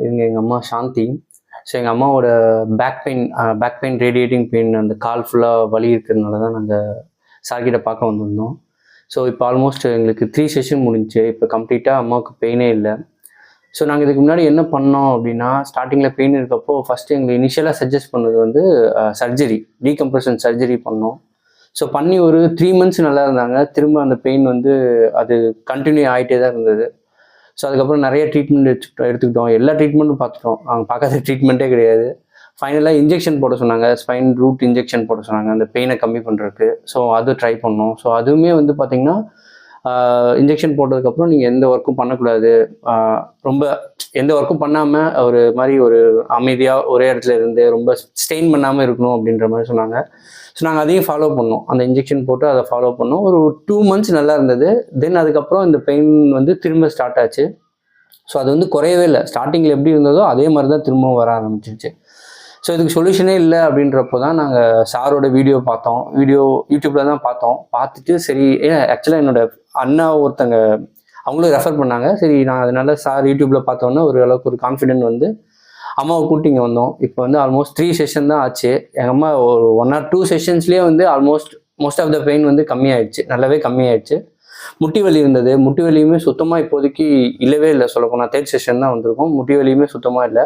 இவங்க எங்கள் அம்மா சாந்தி. ஸோ எங்கள் அம்மாவோட பேக் பெயின் ரேடியேட்டிங் பெயின் அந்த கால் ஃபுல்லாக வலி இருக்கிறதுனால தான் நாங்கள் சார்கிட்ட பார்க்க வந்திருந்தோம். ஸோ இப்போ ஆல்மோஸ்ட் எங்களுக்கு 3 செஷன் முடிஞ்சிச்சு. இப்போ கம்ப்ளீட்டாக அம்மாவுக்கு பெயினே இல்லை. ஸோ நாங்கள் இதுக்கு முன்னாடி என்ன பண்ணோம் அப்படின்னா, ஸ்டார்டிங்கில் பெயின் இருக்கப்போ ஃபஸ்ட்டு எங்களுக்கு இனிஷியலாக சஜஸ்ட் பண்ணது வந்து சர்ஜரி, டீகம்ப்ரெஷன் சர்ஜரி பண்ணோம். ஸோ பண்ணி ஒரு 3 months நல்லா இருந்தாங்க. திரும்ப அந்த பெயின் வந்து அது கண்டினியூ ஆகிட்டே தான் இருந்தது. ஸோ அதுக்கப்புறம் நிறைய ட்ரீட்மெண்ட் எடுத்துக்கிட்டோம். எல்லா ட்ரீட்மெண்ட்டும் பார்த்துட்டோம். அவங்க பார்க்காத ட்ரீட்மெண்ட்டே கிடையாது. ஃபைனலாக இன்ஜெக்ஷன் போட சொன்னாங்க. ஸ்பைன் ரூட் இன்ஜெக்ஷன் போட சொன்னாங்க அந்த பெயினை கம்மி பண்ணுறதுக்கு. ஸோ அது ட்ரை பண்ணோம். ஸோ அதுவுமே வந்து பார்த்திங்கன்னா இன்ஜெக்ஷன் போட்டதுக்கப்புறம் நீங்கள் எந்த ஒர்க்கும் பண்ணக்கூடாது, ரொம்ப எந்த ஒர்க்கும் பண்ணாமல் ஒரு மாதிரி ஒரு அமைதியாக ஒரே இடத்துல இருந்து ரொம்ப ஸ்ட்ரெயின் பண்ணாமல் இருக்கணும் அப்படின்ற மாதிரி சொன்னாங்க. ஸோ நாங்கள் அதையும் ஃபாலோ பண்ணோம். அந்த இன்ஜெக்ஷன் போட்டு அதை ஃபாலோ பண்ணோம். ஒரு 2 months நல்லா இருந்தது. தென் அதுக்கப்புறம் இந்த பெயின் வந்து திரும்ப ஸ்டார்ட் ஆச்சு. ஸோ அது வந்து குறையவே இல்லை. ஸ்டார்டிங்கில் எப்படி இருந்ததோ அதே மாதிரி தான் திரும்பவும் வர ஆரம்பிச்சிருச்சு. ஸோ இதுக்கு சொல்யூஷனே இல்லை அப்படின்றப்போ தான் நாங்கள் சாரோட வீடியோ பார்த்தோம். யூடியூப்பில் தான் பார்த்தோம். பார்த்துட்டு சரி, ஆக்சுவலாக என்னோட அண்ணா ஒருத்தங்க அவங்களும் ரெஃபர் பண்ணாங்க. சரி, நான் அதனால சார் யூடியூப்பில் பார்த்தோன்னா ஒரு அளவுக்கு ஒரு கான்ஃபிடென்ட் வந்து அம்மாவை கூட்டிங்க வந்தோம். இப்போ வந்து ஆல்மோஸ்ட் 3 செஷன் தான் ஆச்சு. எங்கள் அம்மா ஒரு 1 or 2 செஷன்ஸ்லேயே வந்து மோஸ்ட் ஆஃப் த பெயின் வந்து கம்மியாயிடுச்சு, நல்லாவே கம்மியாயிடுச்சு. முட்டி வலி இருந்தது. முட்டி வலியுமே சுத்தமாக இப்போதைக்கு இல்லவே இல்லை. சொல்லப்போனால் 3rd செஷன் தான் வந்திருக்கும். முட்டி வலியுமே சுத்தமாக இல்லை.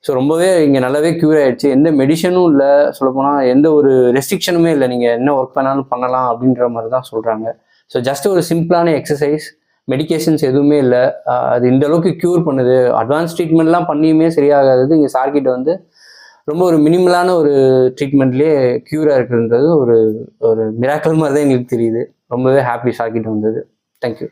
ஸோ ரொம்பவே இங்கே நல்லாவே க்யூர் ஆகிடுச்சு. எந்த மெடிசனும் இல்லை, சொல்லப்போனால் எந்த ஒரு ரெஸ்ட்ரிக்ஷனுமே இல்லை. நீங்கள் என்ன ஒர்க் பண்ணாலும் பண்ணலாம் அப்படின்ற மாதிரி தான் சொல்கிறாங்க. ஸோ ஜஸ்ட் ஒரு சிம்பிளான எக்ஸசைஸ், மெடிக்கேஷன்ஸ் எதுவுமே இல்லை. அது இந்த அளவுக்கு க்யூர் பண்ணுது. அட்வான்ஸ் ட்ரீட்மெண்ட்லாம் பண்ணியுமே சரியாகாது. இங்கே சார்கிட்ட வந்து ரொம்ப ஒரு மினிமலான ஒரு ட்ரீட்மெண்ட்லேயே க்யூராக இருக்குன்றது ஒரு மிராக்கிள் மாதிரி தான் எங்களுக்கு தெரியுது. ரொம்பவே ஹாப்பி சார்கிட்ட வந்தது. தேங்க்யூ.